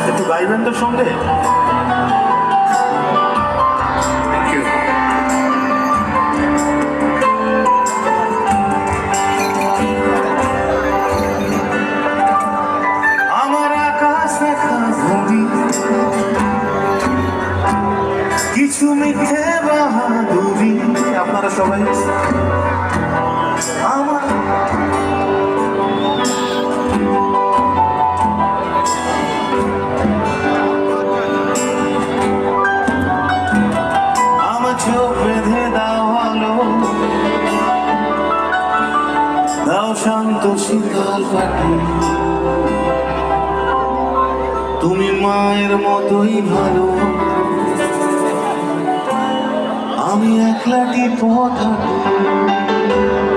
একটু গাইবেন তোর সঙ্গে। আমার আকাশ দেখা ঘুরি কিছু মিথ্যে বাহাদুরি। আপনারা সবাই আমার চোখ বেঁধে দাও আলো, দাও শান্ত শীতল পাখি। তুমি মায়ের মতোই ভালো, আমি একলাটি পথ হাঁটি।